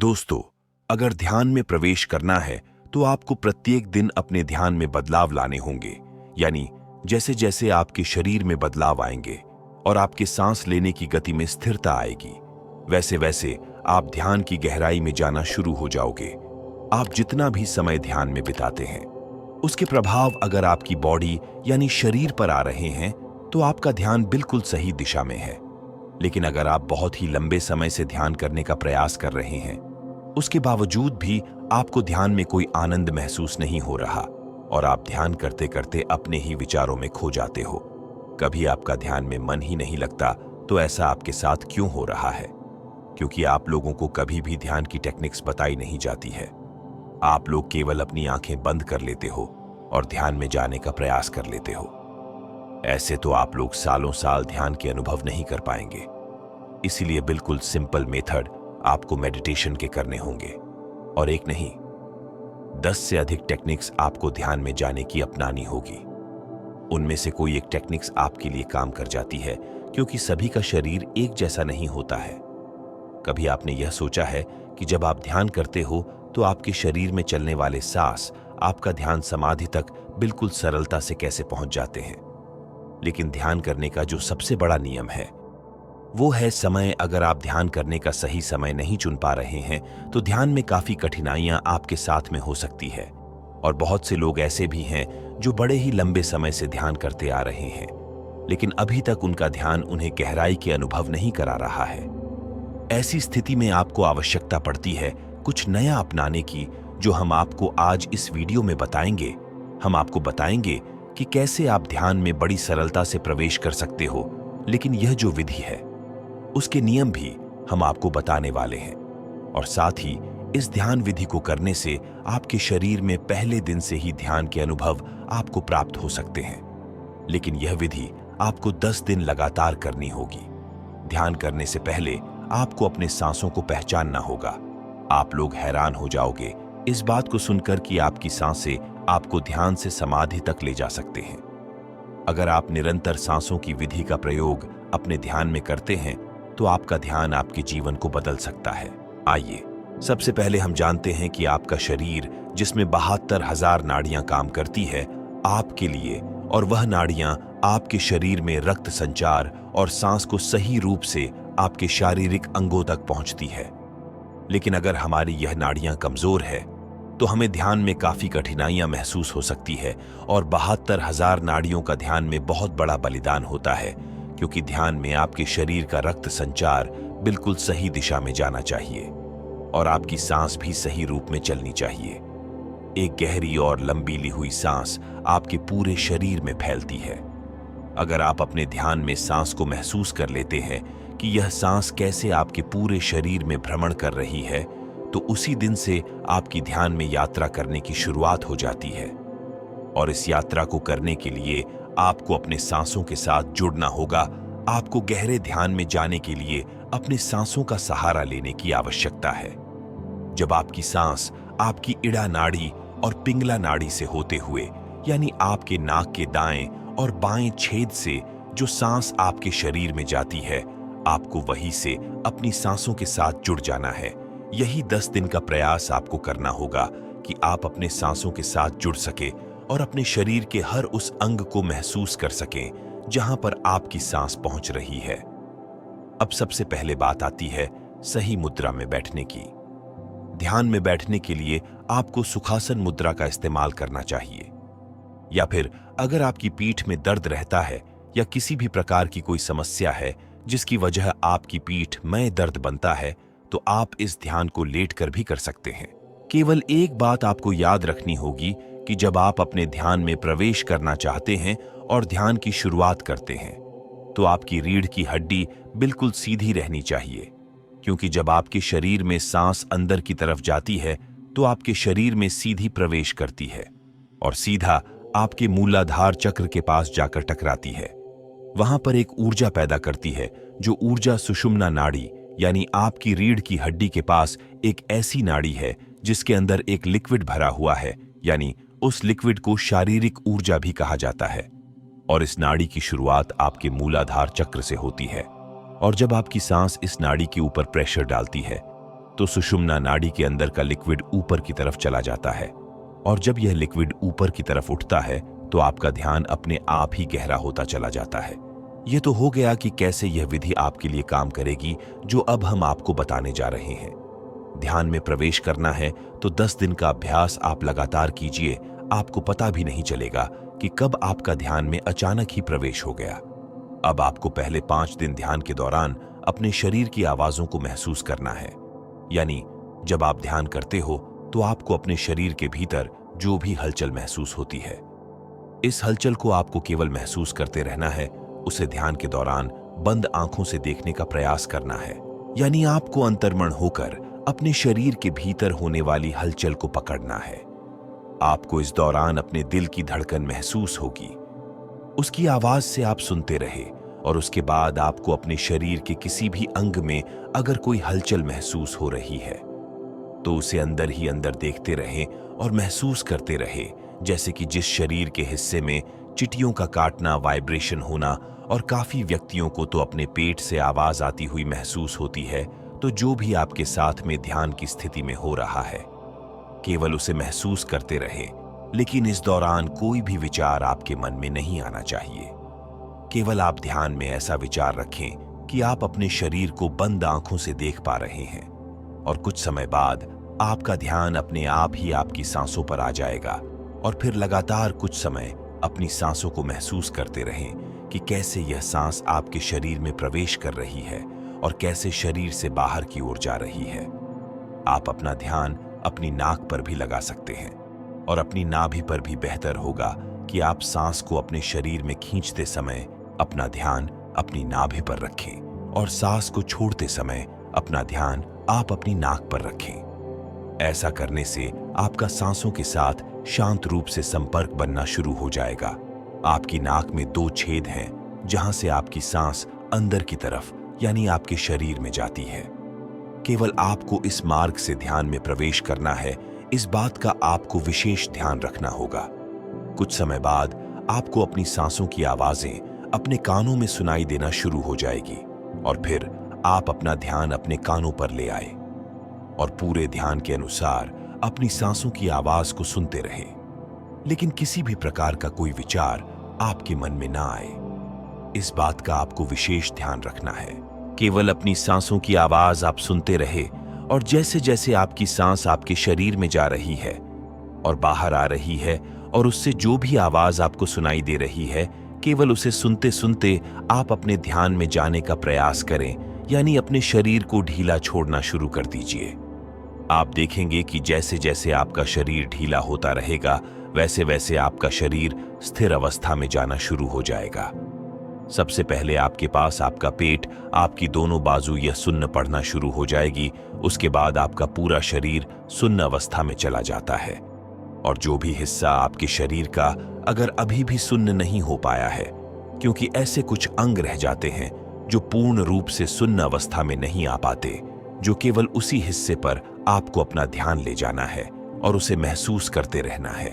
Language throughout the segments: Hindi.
दोस्तों, अगर ध्यान में प्रवेश करना है तो आपको प्रत्येक दिन अपने ध्यान में बदलाव लाने होंगे। यानी जैसे जैसे आपके शरीर में बदलाव आएंगे और आपके सांस लेने की गति में स्थिरता आएगी, वैसे वैसे आप ध्यान की गहराई में जाना शुरू हो जाओगे। आप जितना भी समय ध्यान में बिताते हैं, उसके प्रभाव अगर आपकी बॉडी यानी शरीर पर आ रहे हैं तो आपका ध्यान बिल्कुल सही दिशा में है। लेकिन अगर आप बहुत ही लंबे समय से ध्यान करने का प्रयास कर रहे हैं, उसके बावजूद भी आपको ध्यान में कोई आनंद महसूस नहीं हो रहा और आप ध्यान करते करते अपने ही विचारों में खो जाते हो, कभी आपका ध्यान में मन ही नहीं लगता, तो ऐसा आपके साथ क्यों हो रहा है? क्योंकि आप लोगों को कभी भी ध्यान की टेक्निक्स बताई नहीं जाती है। आप लोग केवल अपनी आंखें बंद कर लेते हो और ध्यान में जाने का प्रयास कर लेते हो। ऐसे तो आप लोग सालों साल ध्यान के अनुभव नहीं कर पाएंगे। इसीलिए बिल्कुल सिंपल मेथड आपको मेडिटेशन के करने होंगे, और एक नहीं, 10 से अधिक टेक्निक्स आपको ध्यान में जाने की अपनानी होगी। उनमें से कोई एक टेक्निक्स आपके लिए काम कर जाती है, क्योंकि सभी का शरीर एक जैसा नहीं होता है। कभी आपने यह सोचा है कि जब आप ध्यान करते हो तो आपके शरीर में चलने वाले सांस आपका ध्यान समाधि तक बिल्कुल सरलता से कैसे पहुंच जाते हैं? लेकिन ध्यान करने का जो सबसे बड़ा नियम है वो है समय। अगर आप ध्यान करने का सही समय नहीं चुन पा रहे हैं तो ध्यान में काफी कठिनाइयां आपके साथ में हो सकती है। और बहुत से लोग ऐसे भी हैं जो बड़े ही लंबे समय से ध्यान करते आ रहे हैं, लेकिन अभी तक उनका ध्यान उन्हें गहराई के अनुभव नहीं करा रहा है। ऐसी स्थिति में आपको आवश्यकता पड़ती है कुछ नया अपनाने की, जो हम आपको आज इस वीडियो में बताएंगे। हम आपको बताएंगे कि कैसे आप ध्यान में बड़ी सरलता से प्रवेश कर सकते हो। लेकिन यह जो विधि है उसके नियम भी हम आपको बताने वाले हैं, और साथ ही इस ध्यान विधि को करने से आपके शरीर में पहले दिन से ही ध्यान के अनुभव आपको प्राप्त हो सकते हैं। लेकिन यह विधि आपको 10 दिन लगातार करनी होगी। ध्यान करने से पहले आपको अपने सांसों को पहचानना होगा। आप लोग हैरान हो जाओगे इस बात को सुनकर कि आपकी सांसें आपको ध्यान से समाधि तक ले जा सकते हैं। अगर आप निरंतर सांसों की विधि का प्रयोग अपने ध्यान में करते हैं तो आपका ध्यान आपके जीवन को बदल सकता है। आइए सबसे पहले हम जानते हैं कि आपका शरीर, जिसमें 72,000 नाड़ियां काम करती है आपके लिए, और वह नाड़ियां आपके शरीर में रक्त संचार और सांस को सही रूप से आपके शारीरिक अंगों तक पहुंचती है। लेकिन अगर हमारी यह नाड़ियां कमजोर है तो हमें ध्यान में काफी कठिनाइयां महसूस हो सकती है, और 72,000 नाड़ियों का ध्यान में बहुत बड़ा बलिदान होता है, क्योंकि ध्यान में आपके शरीर का रक्त संचार बिल्कुल सही दिशा में जाना चाहिए और आपकी सांस भी सही रूप में चलनी चाहिए। एक गहरी और लंबी ली हुई सांस आपके पूरे शरीर में फैलती है। अगर आप अपने ध्यान में सांस को महसूस कर लेते हैं कि यह सांस कैसे आपके पूरे शरीर में भ्रमण कर रही है, तो उसी दिन से आपकी ध्यान में यात्रा करने की शुरुआत हो जाती है। और इस यात्रा को करने के लिए आपको अपने सांसों के साथ जुड़ना होगा। आपको गहरे ध्यान में जाने के लिए अपने सांसों का सहारा लेने की आवश्यकता है। जब आपकी सांस आपकी इड़ा नाड़ी और पिंगला नाड़ी से होते हुए, यानी आपके नाक के दाएं और बाएं छेद से जो सांस आपके शरीर में जाती है, आपको वहीं से अपनी सांसों के साथ जुड़ जाना है। यही 10 दिन का प्रयास आपको करना होगा कि आप अपने सांसों के साथ जुड़ सके और अपने शरीर के हर उस अंग को महसूस कर सकें जहां पर आपकी सांस पहुंच रही है। अब सबसे पहले बात आती है सही मुद्रा में बैठने की। ध्यान में बैठने के लिए आपको सुखासन मुद्रा का इस्तेमाल करना चाहिए, या फिर अगर आपकी पीठ में दर्द रहता है या किसी भी प्रकार की कोई समस्या है जिसकी वजह आपकी पीठ में दर्द बनता है, तो आप इस ध्यान को लेटकर भी कर सकते हैं। केवल एक बात आपको याद रखनी होगी कि जब आप अपने ध्यान में प्रवेश करना चाहते हैं और ध्यान की शुरुआत करते हैं, तो आपकी रीढ़ की हड्डी बिल्कुल सीधी रहनी चाहिए, क्योंकि जब आपके शरीर में सांस अंदर की तरफ जाती है तो आपके शरीर में सीधी प्रवेश करती है और सीधा आपके मूलाधार चक्र के पास जाकर टकराती है। वहां पर एक ऊर्जा पैदा करती है, जो ऊर्जा सुषुम्ना नाड़ी यानी आपकी रीढ़ की हड्डी के पास एक ऐसी नाड़ी है जिसके अंदर एक लिक्विड भरा हुआ है, यानी उस लिक्विड को शारीरिक ऊर्जा भी कहा जाता है। और इस नाड़ी की शुरुआत आपके मूलाधार चक्र से होती है, और जब आपकी सांस इस नाड़ी के ऊपर प्रेशर डालती है तो सुषुम्ना नाड़ी के अंदर का लिक्विड ऊपर की तरफ चला जाता है, और जब यह लिक्विड ऊपर की तरफ उठता है तो आपका ध्यान अपने आप ही गहरा होता चला जाता है। यह तो हो गया कि कैसे यह विधि आपके लिए काम करेगी, जो अब हम आपको बताने जा रहे हैं। ध्यान में प्रवेश करना है तो 10 दिन का अभ्यास आप लगातार कीजिए। आपको पता भी नहीं चलेगा कि कब आपका ध्यान में अचानक ही प्रवेश हो गया। अब आपको पहले 5 दिन ध्यान के दौरान अपने शरीर की आवाजों को महसूस करना है। यानी जब आप ध्यान करते हो तो आपको अपने शरीर के भीतर जो भी हलचल महसूस होती है, इस हलचल को आपको केवल महसूस करते रहना है। उसे ध्यान के दौरान बंद आंखों से देखने का प्रयास करना है। यानी आपको अंतर्मन होकर अपने शरीर के भीतर होने वाली हलचल को पकड़ना है। आपको इस दौरान अपने दिल की धड़कन महसूस होगी। उसकी आवाज से आप सुनते रहे, और उसके बाद आपको अपने शरीर के किसी भी अंग में अगर कोई हलचल महसूस हो रही है तो उसे अंदर ही अंदर देखते रहे और महसूस करते रहे, जैसे कि जिस शरीर के हिस्से में चिटियों का काटना, वाइब्रेशन होना, और काफी व्यक्तियों को तो अपने पेट से आवाज आती हुई महसूस होती है। तो जो भी आपके साथ में ध्यान की स्थिति में हो रहा है, केवल उसे महसूस करते रहे, लेकिन इस दौरान कोई भी विचार आपके मन में नहीं आना चाहिए। केवल आप ध्यान में ऐसा विचार रखें कि आप अपने शरीर को बंद आंखों से देख पा रहे हैं, और कुछ समय बाद आपका ध्यान अपने आप ही आपकी सांसों पर आ जाएगा। और फिर लगातार कुछ समय अपनी सांसों को महसूस करते रहें कि कैसे यह सांस आपके शरीर में प्रवेश कर रही है और कैसे शरीर से बाहर की ओर जा रही है। आप अपना ध्यान अपनी नाक पर भी लगा सकते हैं, और अपनी नाभि पर भी बेहतर होगा कि आप सांस को अपने शरीर में खींचते समय अपना ध्यान अपनी नाभि पर रखें, और सांस को छोड़ते समय अपना ध्यान आप अपनी नाक पर रखें। ऐसा करने से आपका सांसों के साथ शांत रूप से संपर्क बनना शुरू हो जाएगा। आपकी नाक में 2 छेद हैं, जहां से आपकी सांस अंदर की तरफ यानी आपके शरीर में जाती है। केवल आपको इस मार्ग से ध्यान में प्रवेश करना है। इस बात का आपको विशेष ध्यान रखना होगा। कुछ समय बाद आपको अपनी सांसों की आवाजें अपने कानों में सुनाई देना शुरू हो जाएगी, और फिर आप अपना ध्यान अपने कानों पर ले आए और पूरे ध्यान के अनुसार अपनी सांसों की आवाज को सुनते रहे, लेकिन किसी भी प्रकार का कोई विचार आपके मन में ना आए। इस बात का आपको विशेष ध्यान रखना है। केवल अपनी सांसों की आवाज आप सुनते रहे, और जैसे जैसे आपकी सांस आपके शरीर में जा रही है और बाहर आ रही है, और उससे जो भी आवाज आपको सुनाई दे रही है, केवल उसे सुनते सुनते आप अपने ध्यान में जाने का प्रयास करें। यानी अपने शरीर को ढीला छोड़ना शुरू कर दीजिए। आप देखेंगे कि जैसे जैसे आपका शरीर ढीला होता रहेगा, वैसे वैसे आपका शरीर स्थिर अवस्था में जाना शुरू हो जाएगा। सबसे पहले आपके पास आपका पेट, आपकी दोनों बाजू यह सुन्न पड़ना शुरू हो जाएगी। उसके बाद आपका पूरा शरीर सुन्न अवस्था में चला जाता है, और जो भी हिस्सा आपके शरीर का अगर अभी भी सुन्न नहीं हो पाया है, क्योंकि ऐसे कुछ अंग रह जाते हैं जो पूर्ण रूप से सुन्न अवस्था में नहीं आ पाते, जो केवल उसी हिस्से पर आपको अपना ध्यान ले जाना है और उसे महसूस करते रहना है।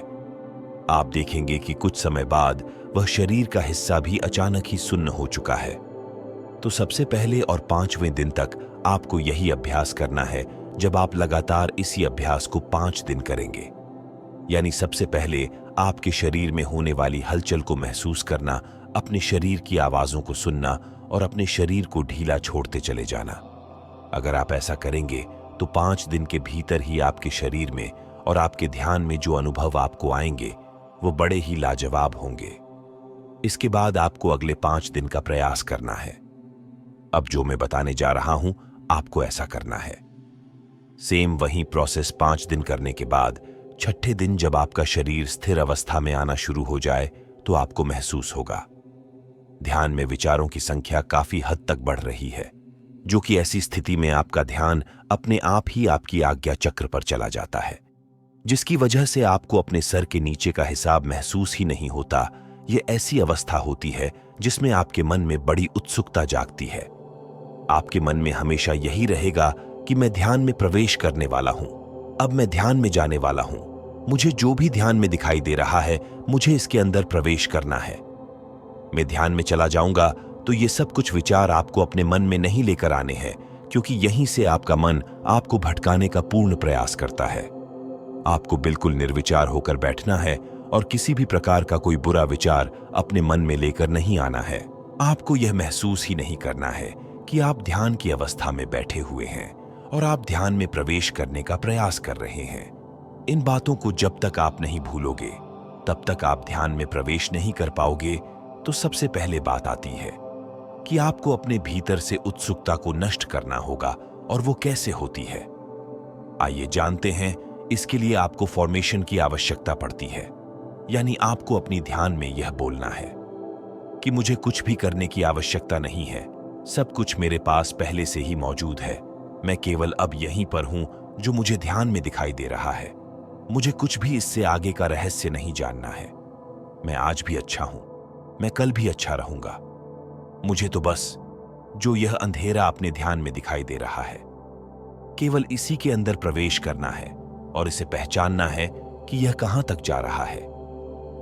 आप देखेंगे कि कुछ समय बाद वह शरीर का हिस्सा भी अचानक ही सुन्न हो चुका है। तो सबसे पहले और 5वें दिन तक आपको यही अभ्यास करना है। जब आप लगातार इसी अभ्यास को 5 दिन करेंगे, यानी सबसे पहले आपके शरीर में होने वाली हलचल को महसूस करना, अपने शरीर की आवाजों को सुनना और अपने शरीर को ढीला छोड़ते चले जाना। अगर आप ऐसा करेंगे तो 5 दिन के भीतर ही आपके शरीर में और आपके ध्यान में जो अनुभव आपको आएंगे वो बड़े ही लाजवाब होंगे। इसके बाद आपको अगले 5 दिन का प्रयास करना है। अब जो मैं बताने जा रहा हूं, आपको ऐसा करना है। सेम वही प्रोसेस 5 दिन करने के बाद 6ठे दिन जब आपका शरीर स्थिर अवस्था में आना शुरू हो जाए तो आपको महसूस होगा ध्यान में विचारों की संख्या काफी हद तक बढ़ रही है, जो कि ऐसी स्थिति में आपका ध्यान अपने आप ही आपकी आज्ञा चक्र पर चला जाता है, जिसकी वजह से आपको अपने सर के नीचे का हिसाब महसूस ही नहीं होता। यह ऐसी अवस्था होती है जिसमें आपके मन में बड़ी उत्सुकता जागती है। आपके मन में हमेशा यही रहेगा कि मैं ध्यान में प्रवेश करने वाला हूं, अब मैं ध्यान में जाने वाला हूं, मुझे जो भी ध्यान में दिखाई दे रहा है मुझे इसके अंदर प्रवेश करना है। मैं ध्यान में चला जाऊंगा तो ये सब कुछ विचार आपको अपने मन में नहीं लेकर आने हैं, क्योंकि यहीं से आपका मन आपको भटकाने का पूर्ण प्रयास करता है। आपको बिल्कुल निर्विचार होकर बैठना है और किसी भी प्रकार का कोई बुरा विचार अपने मन में लेकर नहीं आना है। आपको यह महसूस ही नहीं करना है कि आप ध्यान की अवस्था में बैठे हुए हैं और आप ध्यान में प्रवेश करने का प्रयास कर रहे हैं। इन बातों को जब तक आप नहीं भूलोगे तब तक आप ध्यान में प्रवेश नहीं कर पाओगे। तो सबसे पहले बात आती है कि आपको अपने भीतर से उत्सुकता को नष्ट करना होगा, और वो कैसे होती है आइए जानते हैं। इसके लिए आपको फॉर्मेशन की आवश्यकता पड़ती है, यानी आपको अपनी ध्यान में यह बोलना है कि मुझे कुछ भी करने की आवश्यकता नहीं है, सब कुछ मेरे पास पहले से ही मौजूद है। मैं केवल अब यहीं पर हूं जो मुझे ध्यान में दिखाई दे रहा है। मुझे कुछ भी इससे आगे का रहस्य नहीं जानना है। मैं आज भी अच्छा हूं, मैं कल भी अच्छा रहूंगा। मुझे तो बस जो यह अंधेरा अपने ध्यान में दिखाई दे रहा है, केवल इसी के अंदर प्रवेश करना है और इसे पहचानना है कि यह कहां तक जा रहा है।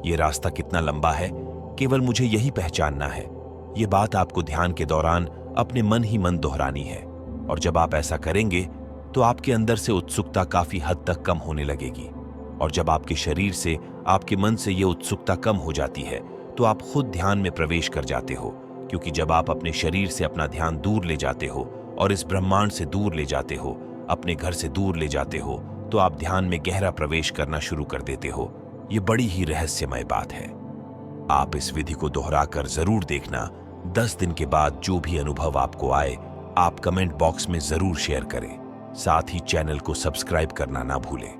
यह रास्ता कितना लंबा है, केवल मुझे यही पहचानना है। यह बात आपको ध्यान के दौरान अपने मन ही मन दोहरानी है, और जब आप ऐसा करेंगे तो आपके अंदर से उत्सुकता काफी हद तक कम होने लगेगी। और जब आपके शरीर से, आपके मन से यह उत्सुकता कम हो जाती है तो आप खुद ध्यान में प्रवेश कर जाते हो। क्योंकि जब आप अपने शरीर से अपना ध्यान दूर ले जाते हो और इस ब्रह्मांड से दूर ले जाते हो, अपने घर से दूर ले जाते हो, तो आप ध्यान में गहरा प्रवेश करना शुरू कर देते हो। ये बड़ी ही रहस्यमय बात है। आप इस विधि को दोहराकर जरूर देखना। 10 दिन के बाद जो भी अनुभव आपको आए, आप कमेंट बॉक्स में जरूर शेयर करें। साथ ही चैनल को सब्सक्राइब करना ना भूलें।